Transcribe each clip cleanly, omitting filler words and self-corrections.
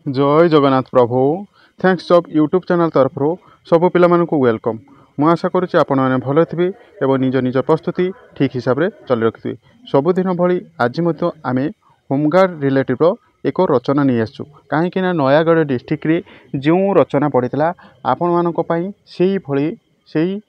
जय जगन्नाथ प्रभु thanks of YouTube channel तरफ सब पिला वेलकम। मु आशा करुच्ची आपण मैंने भल थे और निज निज प्रस्तुति ठीक हिसाब से चल रखिए। सबुदिन भली आज आम होमगार्ड रिलेटिव एक रचना नहीं आसु कहीं नयागढ़ डिस्ट्रिक्ट रे जो रचना पड़ता आपण मानी से ही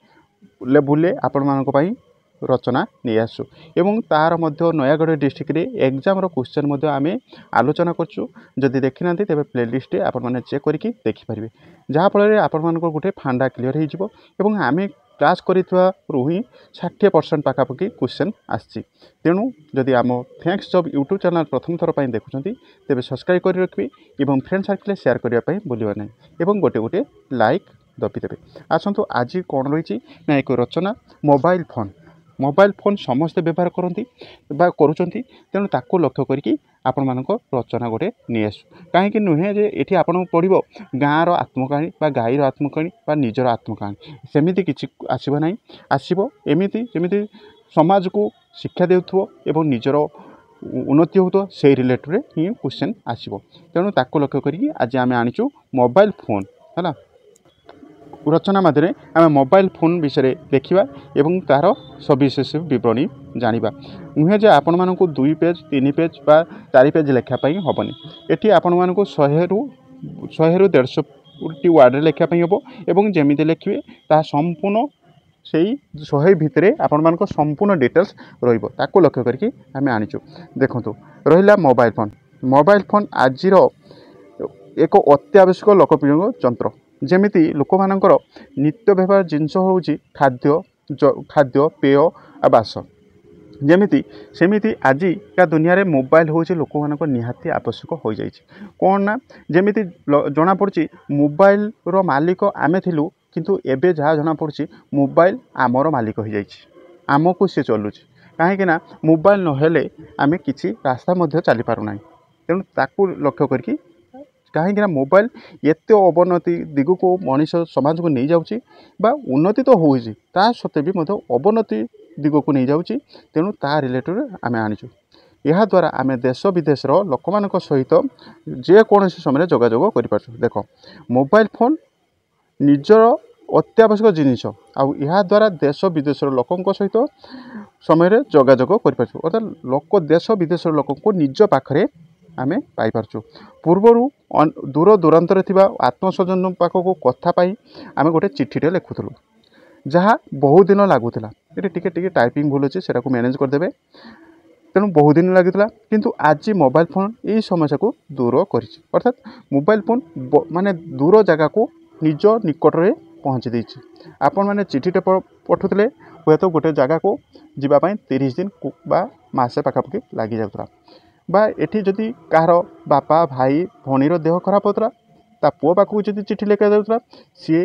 लेवुले आपण मानी रचना नहीं आसु एवं तार मध्य नयागढ़ डिस्ट्रिक्ट रे एग्जाम क्वेश्चन आम आलोचना करछु। जदि देखी ना तेरे प्लेलिस्ट आपण मैंने चेक करके देखिपारे जहाँफल आपण मान गोटे फांडा क्लीयर हो आम क्लास करूँ ही 60% पाखापाखि क्वेश्चन आसी। तेणु जदि आम थैंक्स जब यूट्यूब चैनल प्रथम थर पर देखुं तेरे सब्सक्राइब कर रखिए और फ्रेंड सर्कल शेयर करने भूलिए ना और गोटे गोटे लाइक दबिदेवे। आसतु आज कौन रही ना एक रचना मोबाइल फोन समस्ते व्यवहार करती करुँच तेणु ताको लक्ष्य करके आपण मानक रचना गोटे नहीं आसु कहीं नुहे जे ये आप पढ़ो गाँव आत्मकाणी गाईर आत्मकाणी निजर आत्मकाणी सेमती किसी आसब ना आसब एमती जमी समाज को शिक्षा देउथो एवं निजर उन्नति हो से रिलेटेड ही क्वेश्चन आसब। तेणु ताको लक्ष्य करके आज आम आनीचु मोबाइल फोन है रचना माध्यम आम मोबाइल फोन विषय देखा एवं तार सविशेष विवरणी जानिबा। नुहे जे आपण मानक 2 पेज 3 पेज बा 4 पेज लेखापी हेनी एटी आपण मानक 100 रु 150 वार्ड लेखापी हम एवं जमी लिखे ता संपूर्ण से 100 भितर आपण मानक संपूर्ण डिटेल्स रही लक्ष्य करके आम आनीचु। देखु रहा मोबाइल फोन आज एक अत्यावश्यक लोकप्रिय जंत्र जमिति लोक मानकर नित्य व्यवहार जिनस हूँ खाद्य पेय आवास जमिति सेमिति आज का दुनिया रे मोबाइल हूँ लोक मानक निहाती आवश्यक हो जाए। कौन ना जमिति जना पड़ी मोबाइल रो मालिक आमे थिलु किंतु एबे जहाँ जना पड़ी मोबाइल आमर मालिक हो जाए आमको सी चलुची कहीं मोबाइल नहेले आमे किसी रास्ता मध्य चली पारुना। तेणु ताकू लक्ष्य करके कहीं मोबाइल एत अवनति दिग को मनीष समाज को नहीं जाऊँगी उन्नति तो हो सत्वे भी अवनति दिग को नहीं जाऊँगी। तेणु ता रिलेटेड आम आनीचु यह द्वारा आम देश विदेशर लोक मान सहित जेकोसी समय जोगाजोग कर देख मोबाइल फोन निजर अत्यावश्यक जिनिस आ द्वारा देश विदेशर लोकों सहित समय जोगाजोग कर अर्थात लोक देश विदेशर लोक को निज पाखरे आमे पाई पारछु। पूर्वर दूर दूरांतर थिबा आत्मस्वजन पाखक कथा पाई आमे गोटे चिट्ठीटे लिखुलु जहाँ बहुत दिन लगुला ये टिके टाइपिंग भूल अच्छे से मैनेज करदे तेणु बहुत दिन लगुला किंतु आज मोबाइल फोन यही समस्या को दूर कर अर्थात मोबाइल फोन माने दूर जगह को निज निकट में पहुँची देछि। आपण मैंने चिट्ठीटे पठुले हे तो गोटे जगह को जीवाई 30 दिन बा मासे पाखापाखि लगी जाऊला बा एठी जदि कहार बापा भाई भणीर देह खराब होता ता पुओ पाखक जदि चिट्ठी लेखा जाऊला सी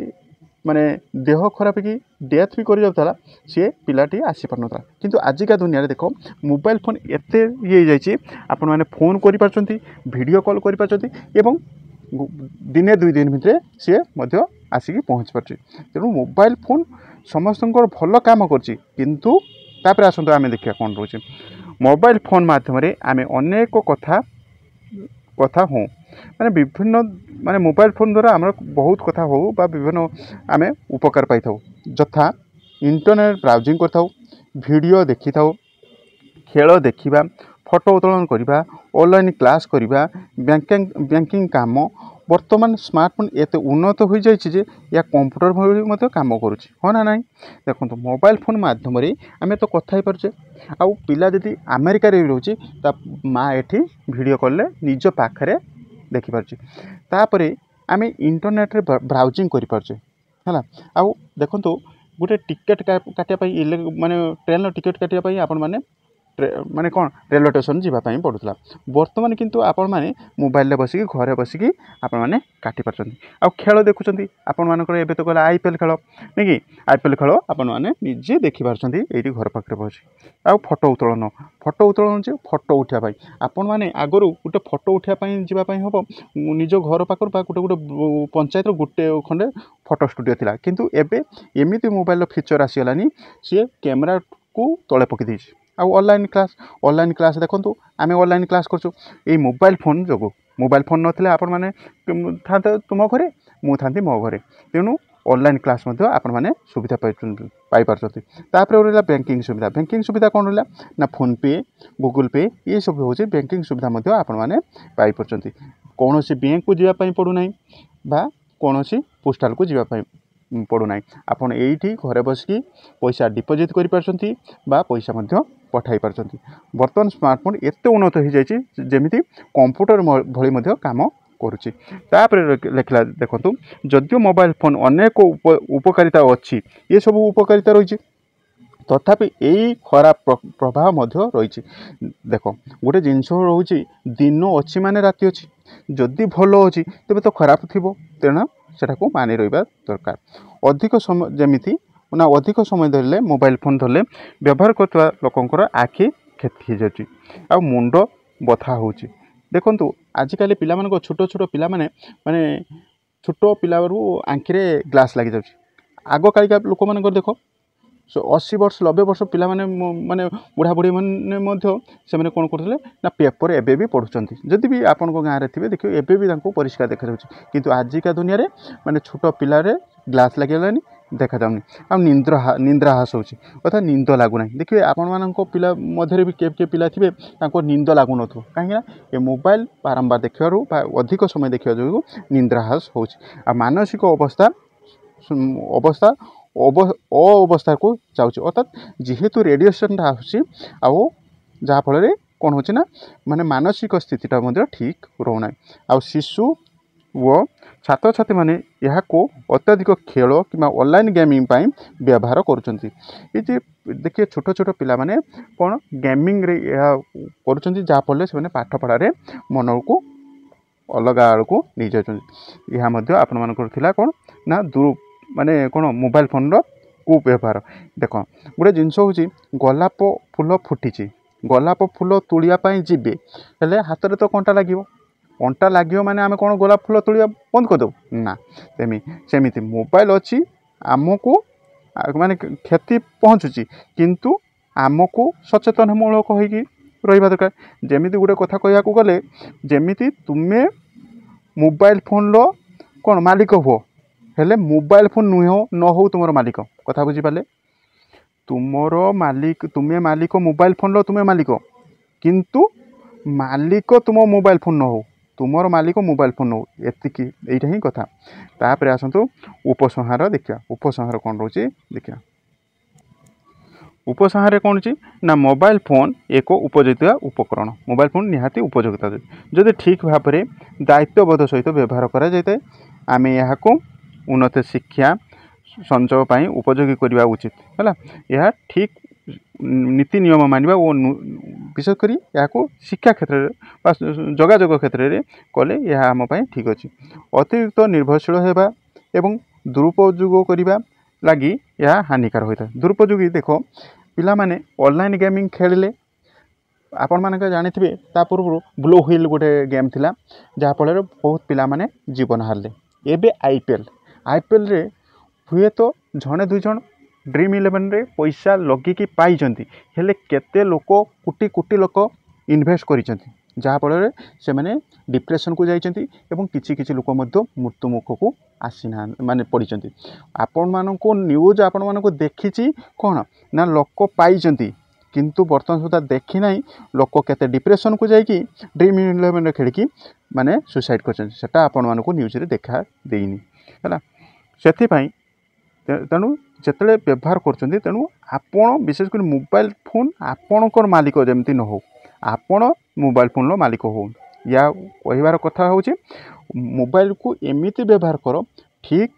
माने देह खराब कि डेथ भी कर जाऊला सी पिलाटी आसी पार ना किंतु आजिका दुनिया रे देखो मोबाइल फोन एते ये जाइए आपण मैंने फोन कर पारछंती वीडियो कॉल कर पारछंती एवं दिने 2 दिन भितर सी मध्य आसिक पहुँच पार्टी। तेणु मोबाइल फोन समस्त भल काम करछि किंतु तापर आसंतु आमे देखिया कौन रोचे मोबाइल फोन माध्यम आम अनेक कथा हो माने विभिन्न माने मोबाइल फोन द्वारा आम बहुत कथा हो विभिन्न आम उपकार पाई जथा इंटरनेट ब्राउजिंग कर वीडियो देखी खेल देखा फोटो उत्तोलन करवा ऑनलाइन क्लास करवा बैंकिंग काम वर्तमान स्मार्टफोन एत उन्नत हो जाए या कंप्यूटर भली काम करुँच हाँ ना ना देखो मोबाइल फोन मध्यम आम तो कथा पारे आउ पिला जदि अमेरिका रे रोचे माँ एठी वीडियो कॉल निज पाखरे देखिपारे आम इंटरनेट रे ब्राउजिंग करें है आउ देखो गोटे टिकेट काटापी माने ट्रेन टिकेट काटापी आपण मैंने माने कौन रेलवे स्टेशन जावाई पड़ूला बर्तमान किंतु आपण मैंने मोबाइल बसिक घरे बसिक आपण मैंने काटि पार्टी आ खेल देखुं आपण मानकर एबे तो गला आईपीएल खेल नहीं कि आईपीएल खेल आपण मैंने निजे देखिपार ये घर पाखे बस आ फोटो उत्तोलन जे फोटो उठापी आपण मैंने आगु गोटे फोटो उठापी जावाई हम निज घर पाखर गोटे गोटे पंचायत गोटे खंडे फोटो स्टूडियो थिला किंतु एबे एमिति मोबाइल फीचर आसीगलानी सी कैमेरा को तले पकई देछि आउ ऑनलाइन क्लास देखो आम ऑनलाइन क्लास करछु ये मोबाइल फोन जो मोबाइल फोन नथिले आपण माने था तुम घरे मु था मो घरे तेणु ऑनलाइन क्लास आपण मैंने सुविधा पाइपर रहा बैंकिंग सुविधा कौन रहा ना फोन पे गूगल पे ये सब हूँ बैंकिंग सुविधा आपण मैंने पाइपर कौन सी बैंक को जावाई पड़ूना बा कौन सी पोस्टाल को जावाई पड़ूना आपड़ ये घरे बसिकी पैसा डिपोजिट कर पैसा पठाई पार्टी बर्तमान स्मार्टफोन एत उन्नत हो जामी कंप्यूटर भली काम करुच्ची लिखला देखो जदियो मोबाइल फोन अनेक उपकारिता अच्छी ये सब उपकारिता रही तथापि यही खराब प्रभाव रही देख गोटे जिनस रोचे दिन अच्छी माने राति अच्छी जदि भल अच्छी तेज तो खराब थी तेणु सेटा मानि रहा दरकार अधिक समय जमीती ना अधिक समय धरले मोबाइल फोन धरले व्यवहार करता लोकंर आखि क्षति हो जाती आ मुंड बथा होची देखंतु आजिकल पिला मानको छोटो छोटो पिला माने छोटो पिला आंखिरे ग्लास लगी जाउची आगो कालिका लोक मानकर देखो 80 वर्ष 90 वर्ष पिला माने बुढ़ा बुढ़ी मैंने कौन करते ना पेपर एबे भी पढ़ुंट जदि भी आपण गाँव में थे देखिए एबे भी परिष्कार देखा जाऊँगी किंतु आजिका दुनिया रे माने छोट पिलारे ग्लास लगे देखा जाऊनी आ निंद्रा ह्रास होची अर्थात निंद लगुना देखिए आपण मानक पिला मध्य भी के पिला थे निंद लगुन कहीं ये मोबाइल बारंबार देखा अधिक समय देखा जो निंद्रा ह्रास होची मानसिक अवस्था अवस्था को जाऊँच अर्थात जेहेतु रेडिएशन आसूँ आउ जहाँफल कौन हो माने मानसिक स्थितिटा ठीक रोना आ शिशु व छात्र छात्री माने यहाँ को अत्यधिक खेल कि ऑनलाइन गेमिंग पाई व्यवहार करुँच ये देखिए छोट छोट पिला माने कौन गेमिंग रे करुँच जहाँफल से पाठ पढ़ारे मन को अलग आड़ को नहीं जाऊँच यह आपण मानकर कौन ना माने कौन मोबाइल फोन को व्यवहार देख गोटे जिनस हूँ गोलाप फूल फुटी गोलाप फूल तुलियापाई जीवे हेले हाथ में तो कंटा लगे अंटा लगे माने आम कौन गोलाप फूल तुलिया बंद करदेव ना सेमती मोबाइल अच्छी आमको माने क्षति पहुँचुची किंतु आमको सचेतनमूलक होगी रहा दरकार जमीती गोटे कथा कहया गले जमीती तुम्हें मोबाइल फोन कौन मालिक हुआ हेले मोबाइल फोन नुह न हो तुम मालिक कथा बुझीपारे तुमर मालिक तुम्हें मालिक मोबाइल फोन तुम्हें मालिक किंतु मालिक तुम मोबाइल फोन न हो तुमर मालिक मोबाइल फोन न हो एतिकी यहीटा ही कथा तापर आसतु उपसंहार देखिया उपसंहार कौन रोचे देखिया उपसंहार कौन अच्छी ना मोबाइल फोन एक उपयोगिता उपकरण मोबाइल फोन निहाती उपयोगिता जदि ठीक भाव में दायित्वबोध सहित व्यवहार करा जाए आम यहाँ को उन्नत शिक्षा संचय पाई उपयोगी करवा उचित है यह ठीक नीति नियम मानवा और विशेषकर यहाँ को शिक्षा क्षेत्र में जोगाजोग क्षेत्र में कले यह आम ठीक अच्छे अतिरिक्त निर्भरशील होगा एवं दुरुपयोग करने लगी यह हानिकार होता है दुरुपयोगी देखो पिला माने ऑनलाइन गेमिंग खेलिले आपण माने जानिथिबे ता पूर्व ब्लो व्हील गोटे गेम थिला जहाँफल बहुत पिला माने जीवन हारले एबे आईपीएल रे हुए तो जड़े दुई जन ड्रीम 11 रे पैसा लगिकी पाई हेले केते लोक कोटी कोटी लोक इन्वेस्ट करिसेंती जहाँफल से मैंने डिप्रेशन को जाइछंती एवं किछि किछि लोक मृत्यु मुख को आसीना माने पड़िछंती आपण मानको न्यूज आपण मानको देखिछि कौन ना लोक पाइछंती किंतु बर्तमान सुधा देखी ना लोक केते डिप्रेशन को जाइकी ड्रीम 11 खेलिकी माने सुसाइड करछंती सेटा आपण मानको न्यूज रे देखा देइनी हैला सेथिपाई तेणु जिते व्यवहार कर तेणु आपण विशेषकर मोबाइल फोन आपणकर मालिक जमती न हो आपण मोबाइल फोन मालिक हो या कहबार कथा हूँ मोबाइल को एमती व्यवहार कर ठीक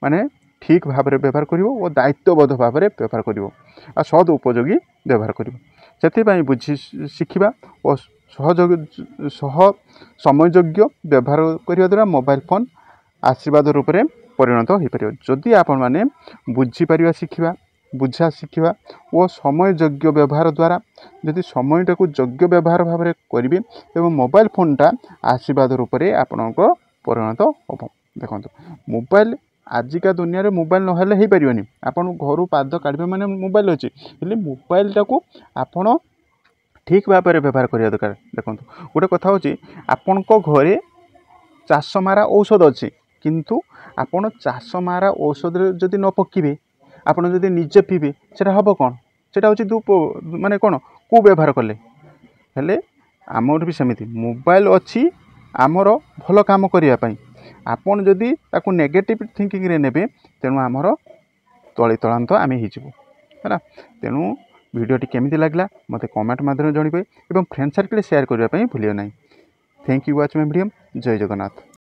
माने ठीक भाव में व्यवहार कर और दायित्वबोध भाव में व्यवहार कर सद उपयोगी व्यवहार कर बुझी शिखा और सह समयोग्य व्यवहार करने द्वारा मोबाइल फोन आशीर्वाद रूप में परिणत हो पार जदि आपण मैंने बुझीपर शिखा बुझा शिखा और समयोग्य व्यवहार द्वारा जदि समयटा को योग्य व्यवहार भाव में करेंगे एवं मोबाइल फोनटा आशीर्वाद रूप में आपण परिणत हम देखो मोबाइल आजिका दुनिया मोबाइल ना हो पारे आपन घर पाद काढ़े मैंने मोबाइल अच्छी हेल्ले मोबाइलटा को आपण ठीक भाव में व्यवहार करने दरकार। देखो गोटे कथा हूँ आपण घरे चाष मारा औषध अच्छी किंतु आपण चाष मारा औषध जदि न पकेबे आपण जदि निजे पीबे से हम कौन से हूँ माने कौन को व्यवहार कले हेले आमर भी सेमती मोबाइल अच्छी आमर भल काम करने आपन जदि ताकू नेगेटिव थिंकिंग रे नेबे तेणु आमर तली तलांत आम है तेणु वीडियोटी केमिति लागला मते कमेंट माध्यम जनइबे एवं फ्रेंड सर्कल शेयर करने भूलियो ना। Thank you watch my video. जय जगन्नाथ।